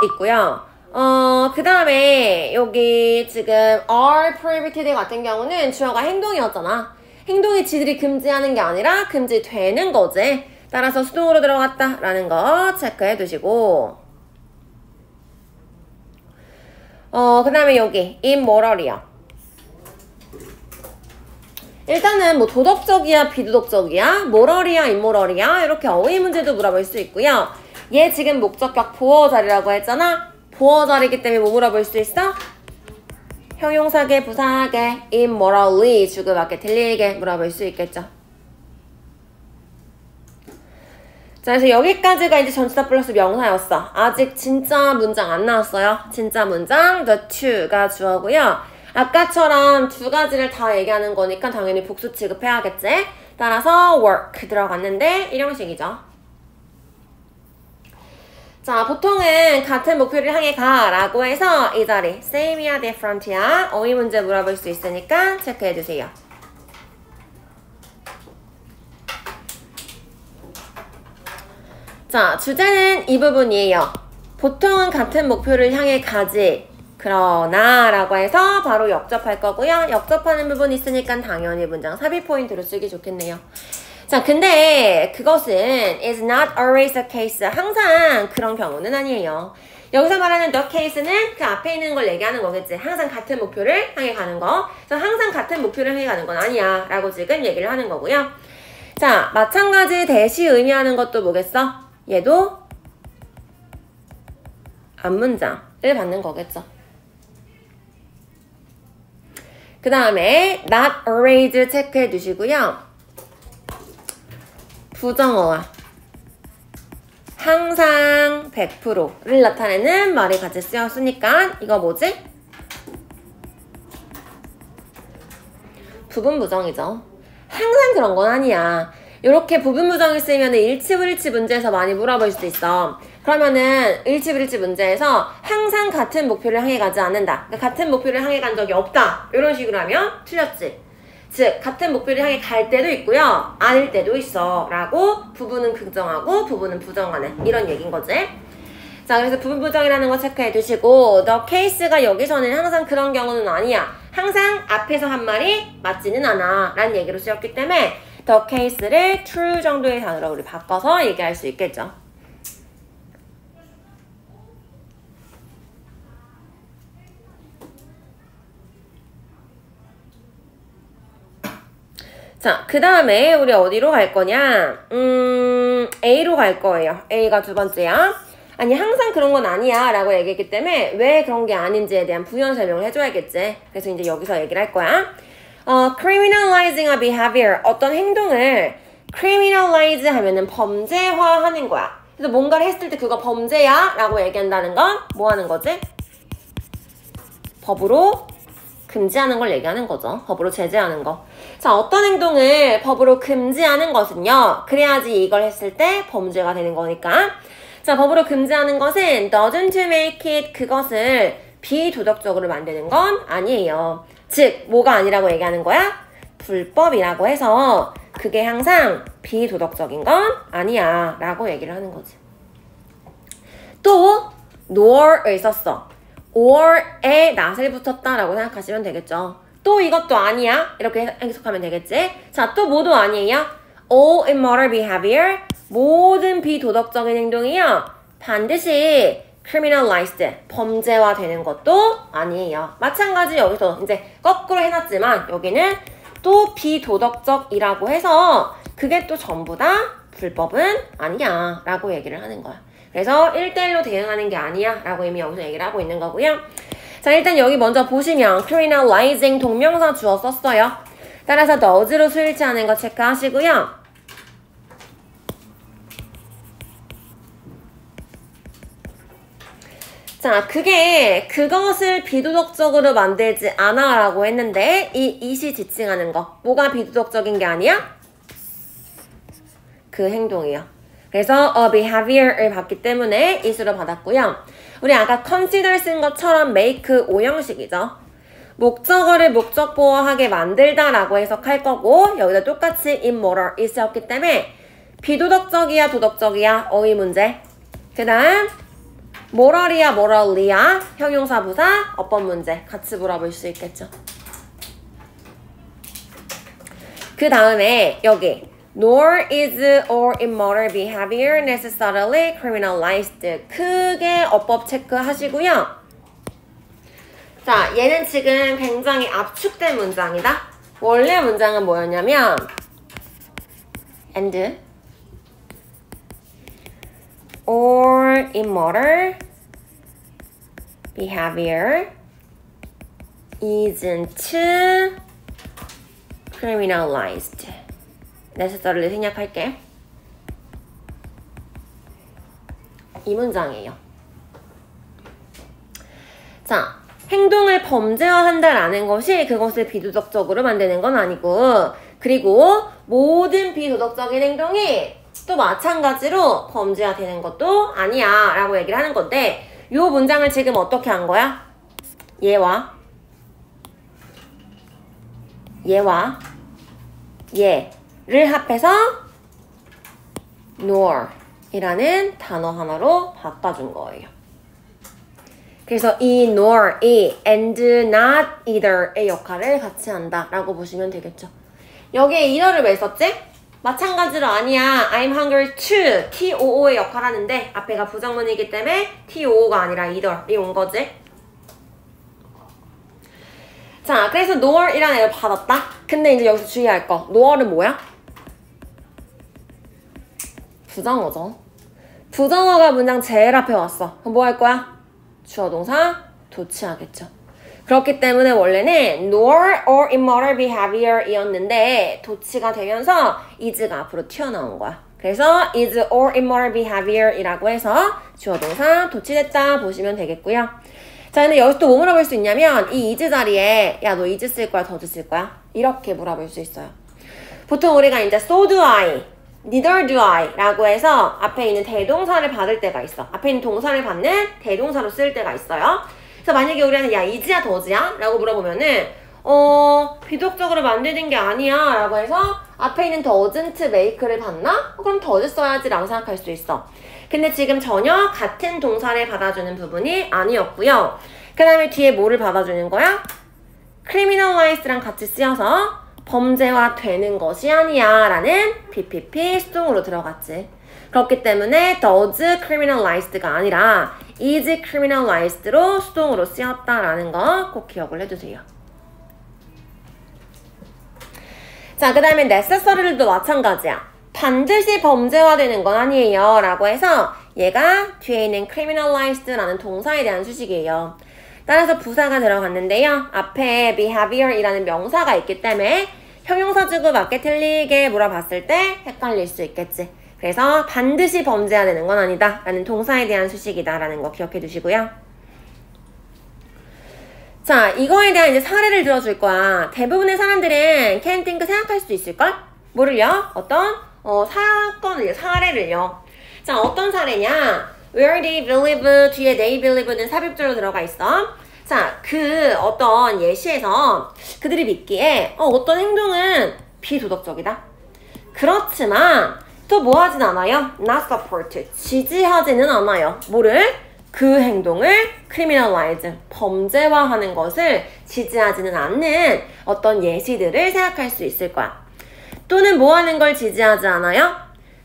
있고요. 그 다음에 여기 지금 are prohibited 같은 경우는 주어가 행동이었잖아. 행동이 지들이 금지하는 게 아니라 금지되는 거지. 따라서 수동으로 들어갔다 라는 거 체크해 두시고, 그 다음에 여기 immoral이요. 일단은 뭐 도덕적이야 비도덕적이야, moral이야 immoral이야, 이렇게 어휘 문제도 물어볼 수 있고요. 얘 지금 목적격 보어 자리라고 했잖아. 보어 자리이기 때문에 뭐 물어볼 수 있어? 형용사계, 부사계, immorally 주고받게 들리게 물어볼 수 있겠죠. 자, 그래서 여기까지가 이제 전치사 플러스 명사였어. 아직 진짜 문장 안 나왔어요. 진짜 문장 the two가 주어고요. 아까처럼 두 가지를 다 얘기하는 거니까 당연히 복수 취급해야겠지. 따라서 work 들어갔는데 일형식이죠. 자, 보통은 같은 목표를 향해 가 라고 해서 이 자리 same이야 different이야 어휘 문제 물어볼 수 있으니까 체크해주세요. 자, 주제는 이 부분이에요. 보통은 같은 목표를 향해 가지, 그러나 라고 해서 바로 역접할 거고요. 역접하는 부분이 있으니까 당연히 문장 삽입 포인트로 쓰기 좋겠네요. 자, 근데 그것은 is not always the case. 항상 그런 경우는 아니에요. 여기서 말하는 the case는 그 앞에 있는 걸 얘기하는 거겠지. 항상 같은 목표를 향해 가는 거. 그래서 항상 같은 목표를 향해 가는 건 아니야 라고 지금 얘기를 하는 거고요. 자, 마찬가지 대시 의미하는 것도 뭐겠어? 얘도 앞문장을 받는 거겠죠. 그 다음에 not always 체크해 두시고요. 부정어와 항상 100%를 나타내는 말이 같이 쓰였으니까 이거 뭐지? 부분부정이죠. 항상 그런 건 아니야. 이렇게 부분부정을 쓰면 일치불일치 문제에서 많이 물어볼 수도 있어. 그러면은 일치불일치 문제에서 항상 같은 목표를 향해 가지 않는다. 그러니까 같은 목표를 향해 간 적이 없다. 이런 식으로 하면 틀렸지. 즉 같은 목표를 향해 갈 때도 있고요. 아닐 때도 있어. 라고 부분은 긍정하고 부분은 부정하는 이런 얘기인 거지. 자, 그래서 부분부정이라는 거 체크해 두시고 the case가 여기서는 항상 그런 경우는 아니야. 항상 앞에서 한 말이 맞지는 않아 라는 얘기로 쓰였기 때문에 the case를 true 정도의 단어로 우리 바꿔서 얘기할 수 있겠죠. 자, 그 다음에 우리 어디로 갈 거냐? A로 갈 거예요. A가 두 번째야. 아니, 항상 그런 건 아니야 라고 얘기했기 때문에 왜 그런 게 아닌지에 대한 부연 설명을 해줘야겠지. 그래서 이제 여기서 얘기를 할 거야. criminalizing a behavior. 어떤 행동을 criminalize 하면은 범죄화하는 거야. 그래서 뭔가를 했을 때 그거 범죄야 라고 얘기한다는 건 뭐 하는 거지? 법으로 금지하는 걸 얘기하는 거죠. 법으로 제재하는 거. 자, 어떤 행동을 법으로 금지하는 것은요. 그래야지 이걸 했을 때 범죄가 되는 거니까. 자, 법으로 금지하는 것은 doesn't make it 그것을 비도덕적으로 만드는 건 아니에요. 즉, 뭐가 아니라고 얘기하는 거야? 불법이라고 해서 그게 항상 비도덕적인 건 아니야 라고 얘기를 하는 거지. 또 nor을 썼어. or에 not을 붙였다 라고 생각하시면 되겠죠. 또 이것도 아니야 이렇게 해석하면 되겠지. 자, 또 뭐도 아니에요? all immoral behavior 모든 비도덕적인 행동이요 반드시 criminalized 범죄화되는 것도 아니에요. 마찬가지 여기서 이제 거꾸로 해놨지만 여기는 또 비도덕적이라고 해서 그게 또 전부 다 불법은 아니야 라고 얘기를 하는 거야. 그래서 1대1로 대응하는 게 아니야 라고 이미 여기서 얘기를 하고 있는 거고요. 자, 일단 여기 먼저 보시면 criminalizing 동명사 주어 썼어요. 따라서 does로 수일치하는 거 체크하시고요. 자, 그것을 비도덕적으로 만들지 않아 라고 했는데 이 it이 지칭하는 거 뭐가 비도덕적인 게 아니야? 그 행동이요. 그래서 a behavior을 받기 때문에 it으로 받았고요. 우리 아까 consider 쓴 것처럼 make 오형식이죠. 목적어를 목적보어하게 만들다 라고 해석할 거고 여기다 똑같이 immoral it이었기 때문에 비도덕적이야 도덕적이야 어휘 문제. 그 다음 moral이야, morally야. 형용사, 부사, 어법 문제 같이 물어볼 수 있겠죠. 그 다음에 여기 nor is or immoral behavior necessarily criminalized. 크게 어법 체크하시고요. 자, 얘는 지금 굉장히 압축된 문장이다. 원래 문장은 뭐였냐면 and or immoral behavior isn't criminalized. necessarily 생략할게. 이 문장이에요. 자, 행동을 범죄화한다라는 것이 그것을 비도덕적으로 만드는 건 아니고, 그리고 모든 비도덕적인 행동이 또 마찬가지로 범죄화되는 것도 아니야 라고 얘기를 하는 건데, 이 문장을 지금 어떻게 한 거야? 얘와 얘를 합해서 nor 이라는 단어 하나로 바꿔준 거예요. 그래서 이 nor, 이 and not either의 역할을 같이 한다 라고 보시면 되겠죠. 여기에 either를 왜 썼지? 마찬가지로 아니야, I'm hungry too, TOO의 역할을 하는데 앞에가 부정문이기 때문에 TOO가 아니라 either이 온 거지. 자, 그래서 nor이라는 애를 받았다. 근데 이제 여기서 주의할 거, nor은 뭐야? 부정어죠. 부정어가 문장 제일 앞에 왔어. 그럼 뭐 할 거야? 주어 동사 도치하겠죠. 그렇기 때문에 원래는 nor or immoral behavior 이었는데 도치가 되면서 is가 앞으로 튀어나온 거야. 그래서 is or immoral behavior 이라고 해서 주어 동사 도치됐다 보시면 되겠고요. 자, 근데 여기서 또 뭐 물어볼 수 있냐면 이 is 자리에 야, 너 is 쓸 거야, does 쓸 거야? 이렇게 물어볼 수 있어요. 보통 우리가 이제 so do I, neither do I 라고 해서 앞에 있는 대동사를 받을 때가 있어. 앞에 있는 동사를 받는 대동사로 쓸 때가 있어요. 그래서 만약에 우리는 야, is야, does야? 라고 물어보면은 비독적으로 만드는 게 아니야 라고 해서 앞에 있는 doesn't make를 받나? 그럼 does 써야지 라고 생각할 수 있어. 근데 지금 전혀 같은 동사를 받아주는 부분이 아니었고요. 그 다음에 뒤에 뭐를 받아주는 거야? criminalize랑 같이 쓰여서 범죄화 되는 것이 아니야 라는 PPP 수동으로 들어갔지. 그렇기 때문에 does criminalized가 아니라 is criminalized로 수동으로 쓰였다라는 거 꼭 기억을 해주세요. 자, 그 다음에 necessary도 마찬가지야. 반드시 범죄화되는 건 아니에요 라고 해서 얘가 뒤에 있는 criminalized라는 동사에 대한 수식이에요. 따라서 부사가 들어갔는데요. 앞에 behavior 이라는 명사가 있기 때문에 형용사 주고 맞게 틀리게 물어봤을 때 헷갈릴 수 있겠지. 그래서 반드시 범죄화되는 건 아니다 라는 동사에 대한 수식이다 라는 거 기억해 두시고요. 자, 이거에 대한 이제 사례를 들어줄 거야. 대부분의 사람들은 can think 생각할 수 있을걸? 뭐를요? 어떤 사건을, 사례를요. 자, 어떤 사례냐? Where they believe, 뒤에 they believe는 삽입절로 들어가 있어. 자, 그 어떤 예시에서 그들이 믿기에 어떤 행동은 비도덕적이다. 그렇지만 또 뭐 하진 않아요? Not support, 지지하지는 않아요. 뭐를? 그 행동을 criminalize, 범죄화하는 것을 지지하지는 않는 어떤 예시들을 생각할 수 있을 거야. 또는 뭐 하는 걸 지지하지 않아요?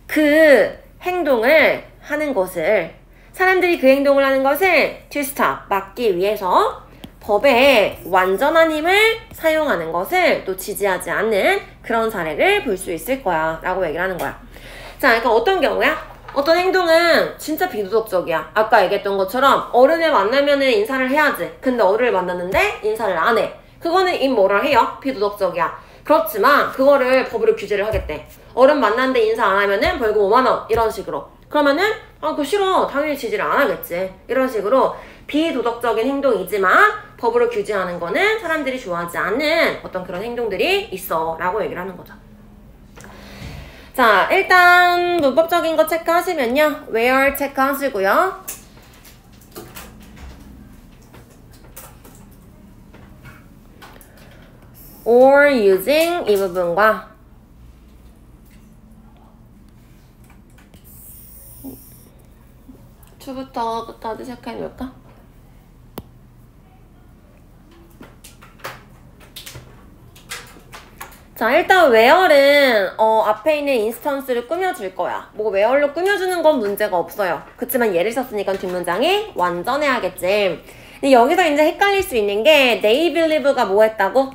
그 행동을 하는 것을, 사람들이 그 행동을 하는 것을 to stop, 막기 위해서 법의 완전한 힘을 사용하는 것을 또 지지하지 않는 그런 사례를 볼 수 있을 거야 라고 얘기를 하는 거야. 자, 그러니까 어떤 경우야? 어떤 행동은 진짜 비도덕적이야. 아까 얘기했던 것처럼 어른을 만나면은 인사를 해야지. 근데 어른을 만났는데 인사를 안 해. 그거는 imoral해요. 비도덕적이야. 그렇지만 그거를 법으로 규제를 하겠대. 어른 만났는데 인사 안 하면은 벌금 5만 원 이런 식으로. 그러면은 그거 싫어. 당연히 지지를 안 하겠지. 이런 식으로 비도덕적인 행동이지만 법으로 규제하는 거는 사람들이 좋아하지 않는 어떤 그런 행동들이 있어 라고 얘기를 하는 거죠. 자, 일단 문법적인 거 체크하시면요. where 체크하시고요. or using 이 부분과 to where부터 끝까지 체크해 놓을까? 자, 일단 where는 앞에 있는 인스턴스를 꾸며줄 거야. 뭐 where로 꾸며주는 건 문제가 없어요. 그치만 얘를 썼으니까 뒷문장이 완전해야겠지. 근데 여기서 이제 헷갈릴 수 있는 게 they believe가 뭐 했다고?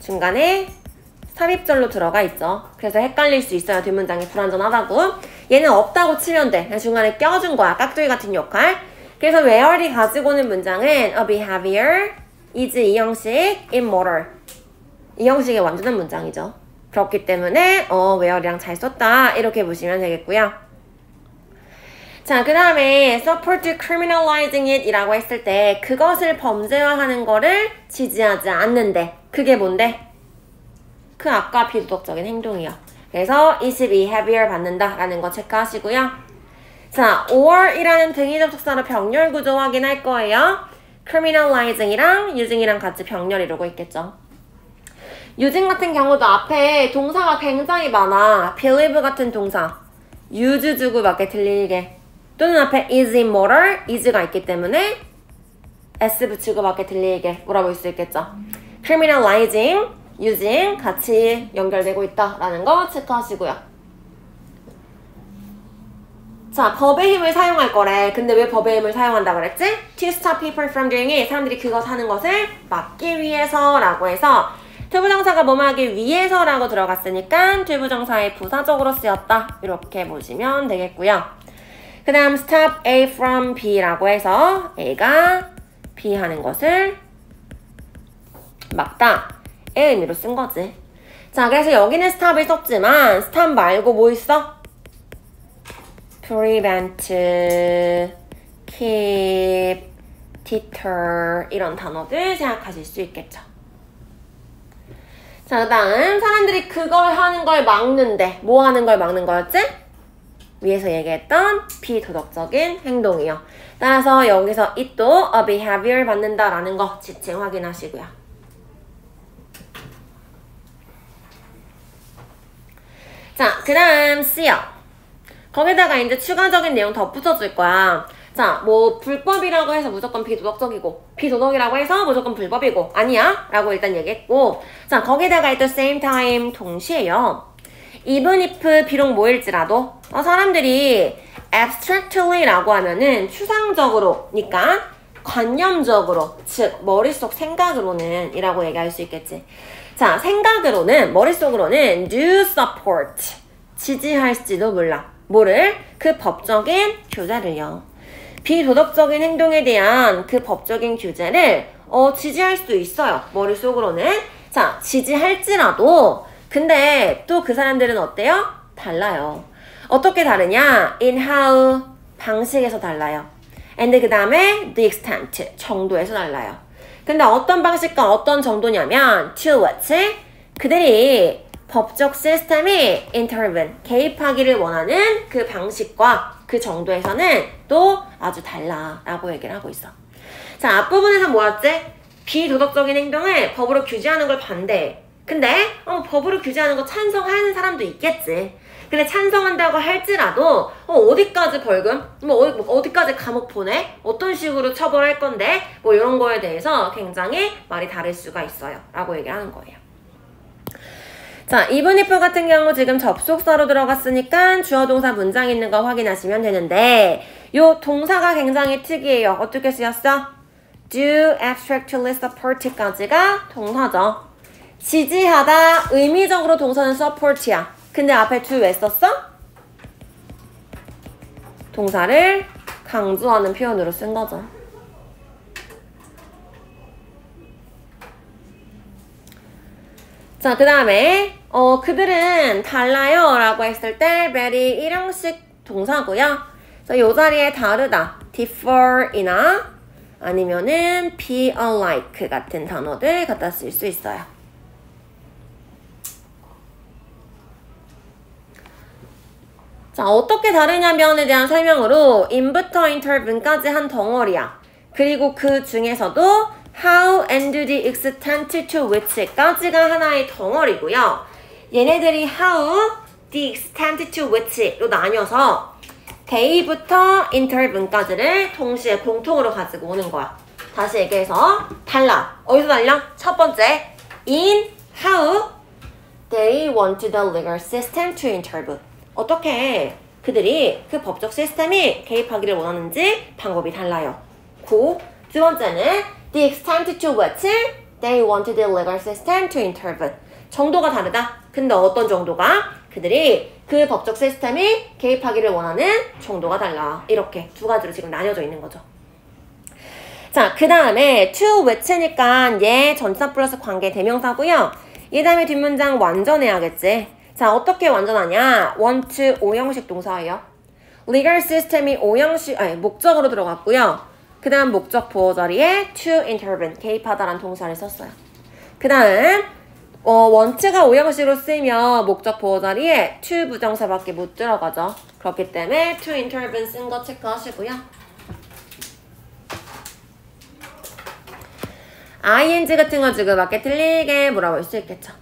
중간에 삽입절로 들어가 있죠. 그래서 헷갈릴 수 있어요. 뒷문장이 불완전하다고. 얘는 없다고 치면 돼. 그냥 중간에 껴준 거야. 깍두기 같은 역할. 그래서 where이 가지고 오는 문장은 a behavior is 이 형식 in motor. 이 형식의 완전한 문장이죠. 그렇기 때문에 where이랑 잘 썼다 이렇게 보시면 되겠고요. 자, 그 다음에 support criminalizing it 이라고 했을 때 그것을 범죄화하는 거를 지지하지 않는데 그게 뭔데? 그 아까 비도덕적인 행동이요. 그래서 22 heavier 받는다 라는 거 체크하시고요. 자, or 이라는 등위 접속사로 병렬 구조 확인할 거예요. criminalizing이랑 using이랑 같이 병렬 이루고 있겠죠. using 같은 경우도 앞에 동사가 굉장히 많아. believe 같은 동사 use 주고 밖에 들리게 또는 앞에 is in motor, is가 있기 때문에 s 붙이고 밖에 들리게 물어볼 수 있겠죠. criminalizing, using 같이 연결되고 있다라는 거 체크하시고요. 자, 법의 힘을 사용할 거래. 근데 왜 법의 힘을 사용한다 그랬지? To stop people from doing it. 사람들이 그것 하는 것을 막기 위해서라고 해서 투부정사가 뭐뭐 하기 위해서라고 들어갔으니까 투부정사의 부사적으로 쓰였다. 이렇게 보시면 되겠고요. 그 다음 stop A from B라고 해서 A가 B 하는 것을 막다. 의 의미로 쓴 거지. 자, 그래서 여기는 stop을 썼지만 stop 말고 뭐 있어? prevent, keep, deter 이런 단어들 생각하실 수 있겠죠. 자, 그 다음 사람들이 그걸 하는 걸 막는데 뭐 하는 걸 막는 거였지? 위에서 얘기했던 비도덕적인 행동이요. 따라서 여기서 it도 a behavior 받는다라는 거 지칭 확인하시고요. 자, 그 다음 C요. 거기다가 이제 추가적인 내용 덧붙여줄 거야. 자, 뭐 불법이라고 해서 무조건 비도덕적이고 비도덕이라고 해서 무조건 불법이고 아니야 라고 일단 얘기했고, 자, 거기다가 at the same time 동시에요. even if 비록 뭐일지라도 사람들이 abstractly 라고 하면은 추상적으로니까 관념적으로, 즉 머릿속 생각으로는 이라고 얘기할 수 있겠지. 자, 생각으로는 머릿속으로는 do support 지지할지도 몰라. 뭐를? 그 법적인 규제를요. 비도덕적인 행동에 대한 그 법적인 규제를 지지할 수 있어요. 머릿속으로는. 자, 지지할지라도 근데 또 그 사람들은 어때요? 달라요. 어떻게 다르냐? in how 방식에서 달라요. and 그 다음에 the extent 정도에서 달라요. 근데 어떤 방식과 어떤 정도냐면 to what? 그들이 법적 시스템이 intervene 개입하기를 원하는 그 방식과 그 정도에서는 또 아주 달라라고 얘기를 하고 있어. 자, 앞부분에서 뭐였지? 비도덕적인 행동을 법으로 규제하는 걸 반대해. 근데 법으로 규제하는 거 찬성하는 사람도 있겠지. 근데 찬성한다고 할지라도 어디까지 벌금? 뭐 어디까지 감옥 보내? 어떤 식으로 처벌할 건데? 뭐 이런 거에 대해서 굉장히 말이 다를 수가 있어요. 라고 얘기하는 거예요. 자, even if 같은 경우 지금 접속사로 들어갔으니까 주어 동사 문장 있는 거 확인하시면 되는데 요 동사가 굉장히 특이해요. 어떻게 쓰였어? do abstractly support까지가 동사죠. 지지하다 의미적으로 동사는 support야. 근데 앞에 do 왜 썼어? 동사를 강조하는 표현으로 쓴 거죠. 자, 그 다음에 그들은 달라요 라고 했을 때 very 일형식 동사고요. 그래서 이 자리에 다르다, differ이나 아니면은 be unlike 같은 단어들 갖다 쓸 수 있어요. 자, 어떻게 다르냐면에 대한 설명으로 in부터 interven까지 한 덩어리야. 그리고 그 중에서도 how and the extent to which까지가 하나의 덩어리고요. 얘네들이 how, the extent to which로 나뉘어서 they부터 interven까지를 동시에 공통으로 가지고 오는 거야. 다시 얘기해서 달라. 어디서 달라? 첫 번째, in how they want the legal system to intervene. 어떻게 그들이 그 법적 시스템이 개입하기를 원하는지 방법이 달라요. 두 번째는 the extent to which they want the legal system to intervene. 정도가 다르다. 근데 어떤 정도가? 그들이 그 법적 시스템이 개입하기를 원하는 정도가 달라. 이렇게 두 가지로 지금 나뉘어져 있는 거죠. 자, 그 다음에 to which니까 얘 전치사 플러스 관계 대명사고요. 이 다음에 뒷문장 완전해야겠지. 자, 어떻게 완전하냐? want 오형식 동사예요. legal system이 목적으로 들어갔고요. 그 다음 목적 보호 자리에 to intervene, 개입하다라는 동사를 썼어요. 그 다음 want가 오형식으로 쓰이면 목적 보호 자리에 to 부정사밖에 못 들어가죠. 그렇기 때문에 to intervene 쓴 거 체크하시고요. ing 같은 거 지금 맞게 틀리게 물어볼 수 있겠죠.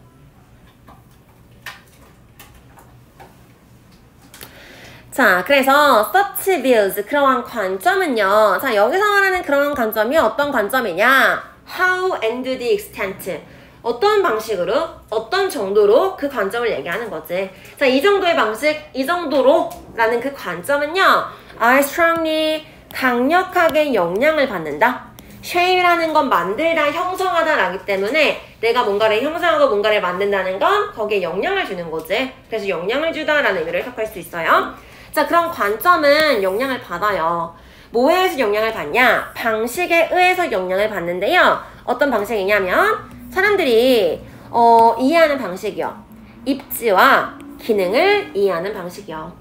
자, 그래서 such views, 그러한 관점은요. 자, 여기서 말하는 그런 관점이 어떤 관점이냐? How and the extent. 어떤 방식으로, 어떤 정도로 그 관점을 얘기하는 거지. 자, 이 정도의 방식, 이 정도로 라는 그 관점은요. are strongly, 강력하게 영향을 받는다. shape라는 건 만들다, 형성하다 라기 때문에 내가 뭔가를 형성하고 뭔가를 만든다는 건 거기에 영향을 주는 거지. 그래서 영향을 주다 라는 의미를 해석할 수 있어요. 자, 그런 관점은 영향을 받아요. 뭐에 의해서 영향을 받냐? 방식에 의해서 영향을 받는데요. 어떤 방식이냐면 사람들이 이해하는 방식이요. 입지와 기능을 이해하는 방식이요.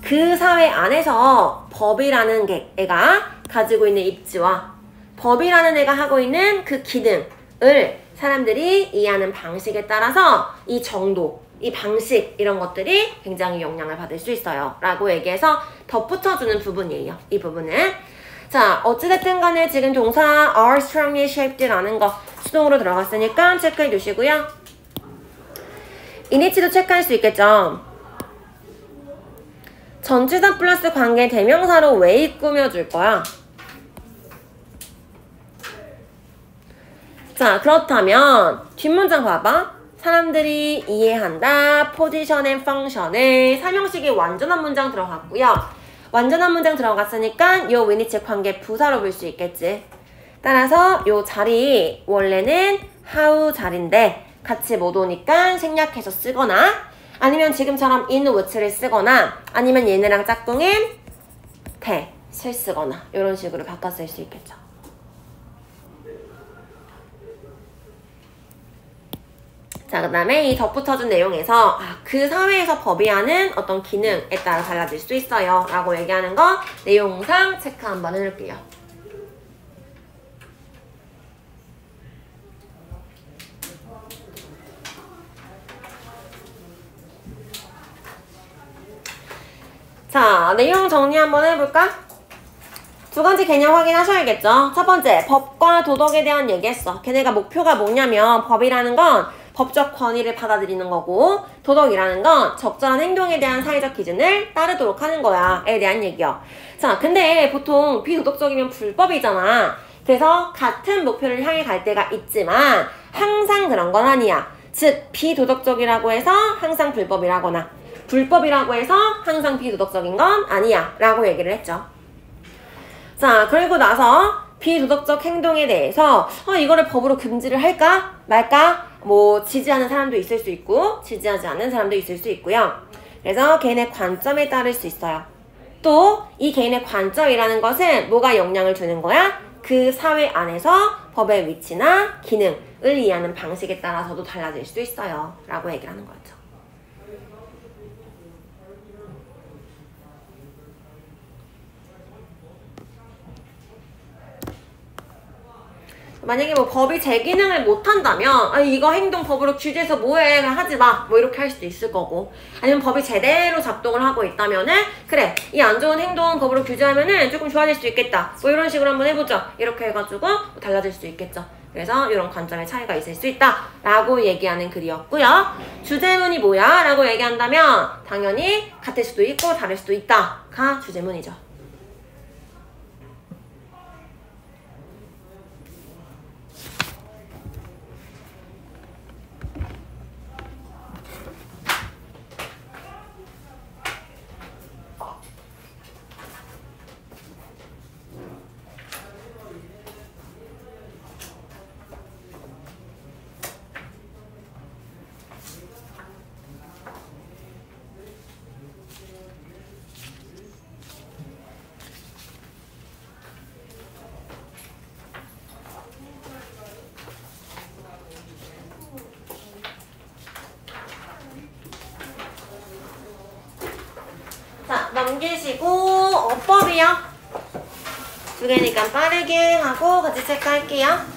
그 사회 안에서 법이라는 애가 가지고 있는 입지와 법이라는 애가 하고 있는 그 기능을 사람들이 이해하는 방식에 따라서 이 정도, 이 방식 이런 것들이 굉장히 영향을 받을 수 있어요. 라고 얘기해서 덧붙여주는 부분이에요. 이 부분은. 자, 어찌됐든 간에 지금 동사 are strongly shaped라는 거 수동으로 들어갔으니까 체크해 주시고요. 이니치도 체크할 수 있겠죠. 전치사 플러스 관계 대명사로 왜 꾸며줄 거야? 자, 그렇다면 뒷문장 봐봐. 사람들이 이해한다. 포지션 앤 펑션을 삼형식이 완전한 문장 들어갔고요. 완전한 문장 들어갔으니까 요 위니치 관계 부사로 볼 수 있겠지. 따라서 요 자리 원래는 how 자리인데 같이 못 오니까 생략해서 쓰거나 아니면 지금처럼 in which를 쓰거나 아니면 얘네랑 짝꿍인 that을 쓰거나 이런 식으로 바꿔 쓸 수 있겠죠. 자, 그 다음에 이 덧붙여준 내용에서 그 사회에서 법의하는 어떤 기능에 따라 달라질 수 있어요 라고 얘기하는 거 내용상 체크 한번 해볼게요. 자, 내용 정리 한번 해볼까? 두 가지 개념 확인하셔야겠죠. 첫 번째, 법과 도덕에 대한 얘기했어. 걔네가 목표가 뭐냐면 법이라는 건 법적 권위를 받아들이는 거고 도덕이라는 건 적절한 행동에 대한 사회적 기준을 따르도록 하는 거야 에 대한 얘기요. 자, 근데 보통 비도덕적이면 불법이잖아. 그래서 같은 목표를 향해 갈 때가 있지만 항상 그런 건 아니야. 즉 비도덕적이라고 해서 항상 불법이라거나 불법이라고 해서 항상 비도덕적인 건 아니야 라고 얘기를 했죠. 자, 그리고 나서 비도덕적 행동에 대해서 이거를 법으로 금지를 할까 말까 뭐 지지하는 사람도 있을 수 있고 지지하지 않는 사람도 있을 수 있고요. 그래서 개인의 관점에 따를 수 있어요. 또 이 개인의 관점이라는 것은 뭐가 영향을 주는 거야? 그 사회 안에서 법의 위치나 기능을 이해하는 방식에 따라서도 달라질 수 있어요 라고 얘기를 하는 거죠. 만약에 뭐 법이 제 기능을 못한다면 이거 행동 법으로 규제해서 뭐해 그냥 하지마 뭐 이렇게 할 수도 있을 거고 아니면 법이 제대로 작동을 하고 있다면은 그래 이 안 좋은 행동 법으로 규제하면은 조금 좋아질 수 있겠다 뭐 이런 식으로 한번 해보자 이렇게 해가지고 달라질 수 있겠죠. 그래서 이런 관점의 차이가 있을 수 있다 라고 얘기하는 글이었고요. 주제문이 뭐야? 라고 얘기한다면 당연히 같을 수도 있고 다를 수도 있다가 주제문이죠. 자, 넘기시고 어법이요. 두 개니까 빠르게 하고 같이 체크할게요.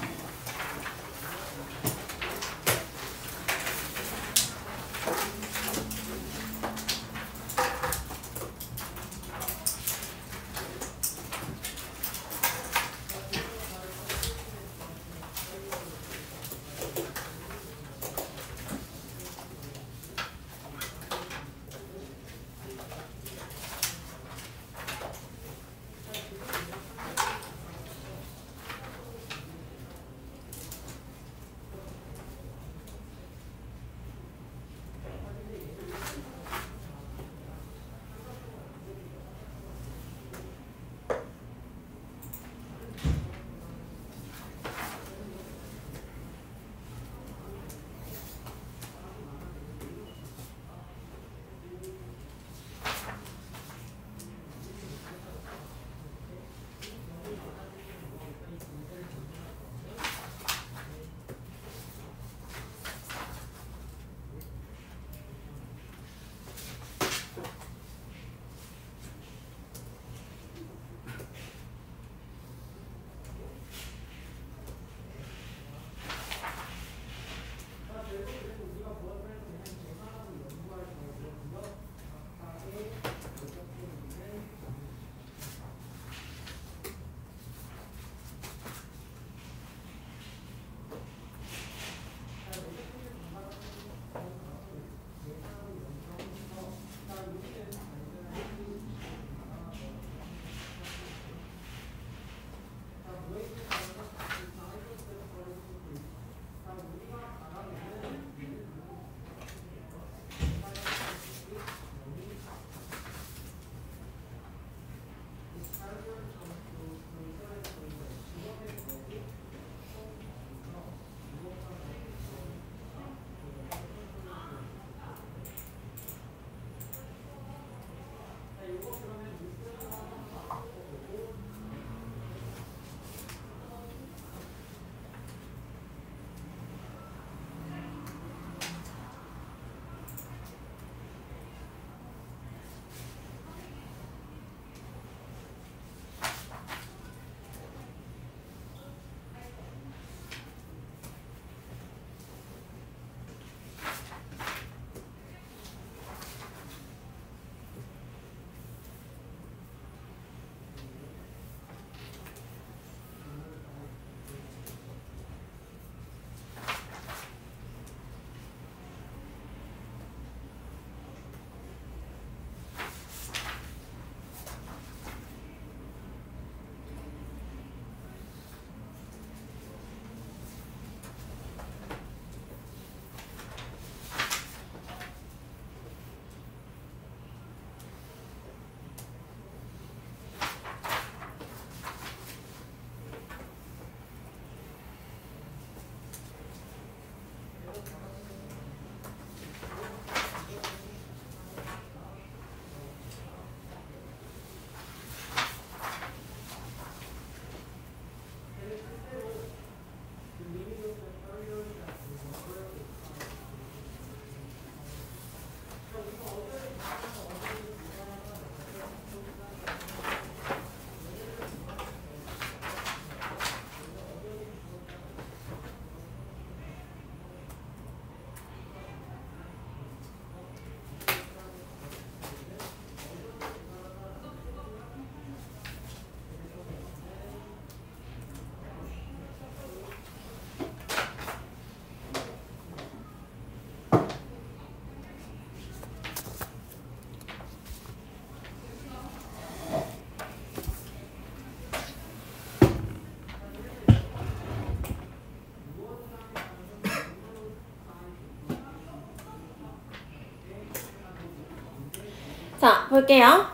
자, 볼게요.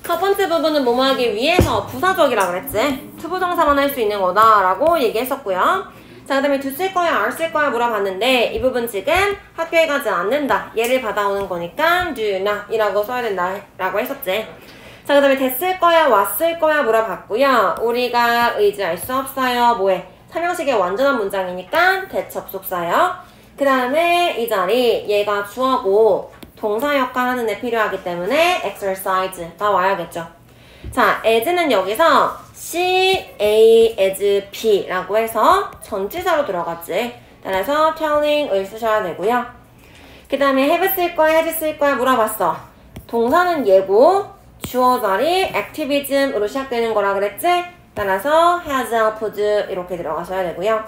첫 번째 부분은 뭐뭐 하기 위해서 부사적이라고 그랬지. 투부정사만 할 수 있는 거다라고 얘기했었고요. 자, 그 다음에 do 쓸 거야, are 쓸 거야 물어봤는데 이 부분 지금 학교에 가지 않는다. 얘를 받아오는 거니까 do not 이라고 써야 된다 라고 했었지. 자, 그 다음에 됐을 거야, 왔을 거야 물어봤고요. 우리가 의지할 수 없어요. 뭐해? 삼형식의 완전한 문장이니까 대접속사요. 그 다음에 이 자리 얘가 주어고 동사 역할 하는 데 필요하기 때문에 exercise가 와야겠죠. 자, as는 여기서 C, A, as, B 라고 해서 전치사로 들어갔지. 따라서 telling을 쓰셔야 되고요. 그 다음에 have 쓸 거야, has 쓸 거야 물어봤어. 동사는 얘고 주어 자리 activism으로 시작되는 거라 그랬지? 따라서 has helped 이렇게 들어가셔야 되고요.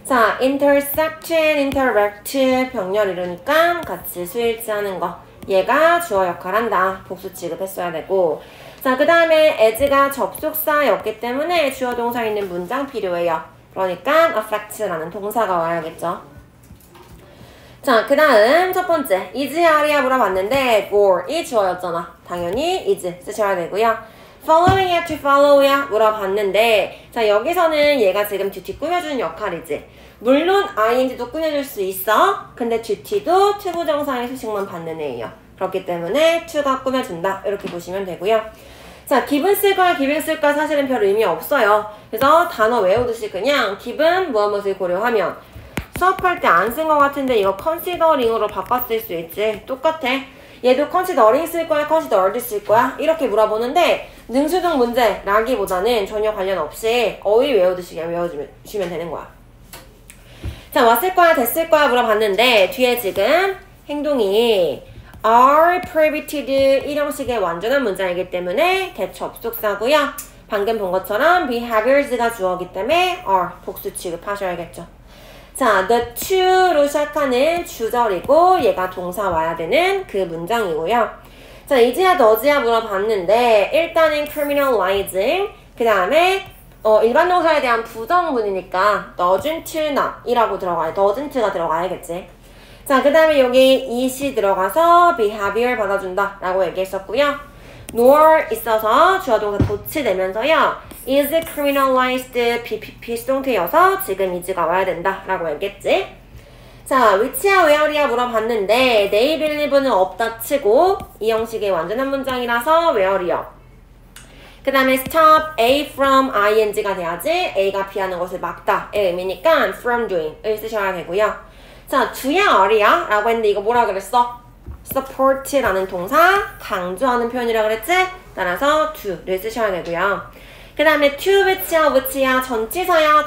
자, intersection, interact 병렬 이루니까 같이 수일치하는 거. 얘가 주어 역할한다. 복수 취급했어야 되고. 자, 그 다음에 as가 접속사였기 때문에 주어 동사 있는 문장 필요해요. 그러니까 affect라는 동사가 와야겠죠. 자, 그 다음 첫 번째 is, are야 물어봤는데 gore이 주어였잖아. 당연히 is 쓰셔야 되고요. following이야 to follow야 물어봤는데 자, 여기서는 얘가 지금 duty 꾸며주는 역할이지. 물론 ing도 꾸며줄 수 있어. 근데 duty도 투부정사의 수식만 받는 애예요. 그렇기 때문에 to가 꾸며준다 이렇게 보시면 되고요. 자, given 쓸 거야, giving 쓸 거야 사실은 별 의미 없어요. 그래서 단어 외우듯이 그냥 given 무엇을 고려하면 수업할 때 안 쓴 거 같은데 이거 considering으로 바꿨을 수 있지. 똑같아. 얘도 considering 쓸 거야, considered 쓸 거야 이렇게 물어보는데 능수등 문제라기보다는 전혀 관련 없이 어휘 외우듯이 그냥 외워주시면 되는 거야. 자, 왔을 거야, 됐을 거야 물어봤는데 뒤에 지금 행동이 are prohibited 일형식의 완전한 문장이기 때문에 대접속사고요. 방금 본 것처럼 behaviors가 주어이기 때문에 are 복수 취급하셔야겠죠. 자, the to로 시작하는 주절이고 얘가 동사 와야 되는 그 문장이고요. 자, is야 does야 물어봤는데 일단은 criminalizing 그 다음에 일반 동사에 대한 부정문이니까 doesn't not 이라고 들어가요. doesn't가 들어가야겠지. 자, 그 다음에 여기 it이 들어가서 behavior 받아준다 라고 얘기했었고요. nor 있어서 주어 동사 도치되면서요. is criminalized 비수동태여서 지금 is가 와야 된다 라고 얘기했지. 자, which야 where야 물어봤는데 they believe는 없다 치고 이 형식의 완전한 문장이라서 where이요. 그 다음에 stop A from ing가 돼야지 A가 B하는 것을 막다의 의미니까 from doing을 쓰셔야 되고요. 자, do야 are야 라고 했는데 이거 뭐라 그랬어? support라는 동사 강조하는 표현이라 그랬지? 따라서 to를 쓰셔야 되고요. 그 다음에 to which야 전치사야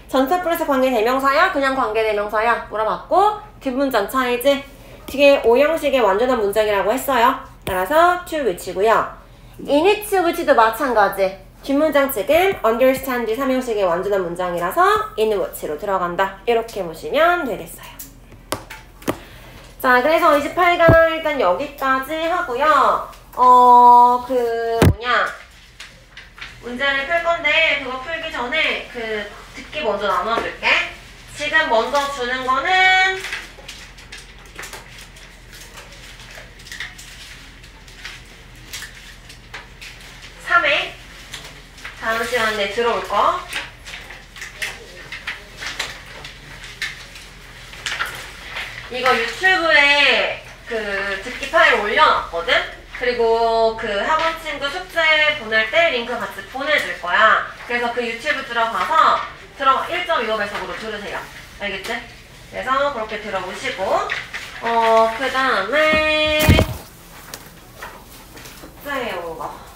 전체 플러스 관계 대명사야 그냥 관계 대명사야 물어봤고 뒷문장 차이지? 뒤에 오형식의 완전한 문장이라고 했어요. 따라서 to which고요. in which which도 마찬가지. 뒷문장 지금 understand 3형식의 완전한 문장이라서 in which로 들어간다. 이렇게 보시면 되겠어요. 자, 그래서 28강 일단 여기까지 하고요. 문제를 풀 건데 그거 풀기 전에 듣기 먼저 나눠줄게. 지금 먼저 주는 거는 3회 다음 시간에 들어올 거. 이거 유튜브에 듣기 파일 올려놨거든? 그리고 학원 친구 숙제 보낼 때 링크 같이 보내줄 거야. 그래서 그 유튜브 들어가서 1.25배속으로 들으세요. 알겠지? 그래서 그렇게 들어보시고 그 다음에 숙제에 온 거.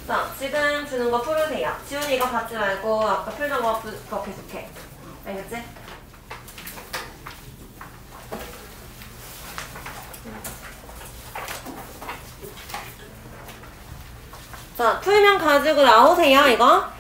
자, 지금 주는 거 풀으세요. 지훈이 이거 받지 말고 아까 풀던 거 그거 계속해. 알겠지? 자, 풀면 가지고 나오세요, 이거.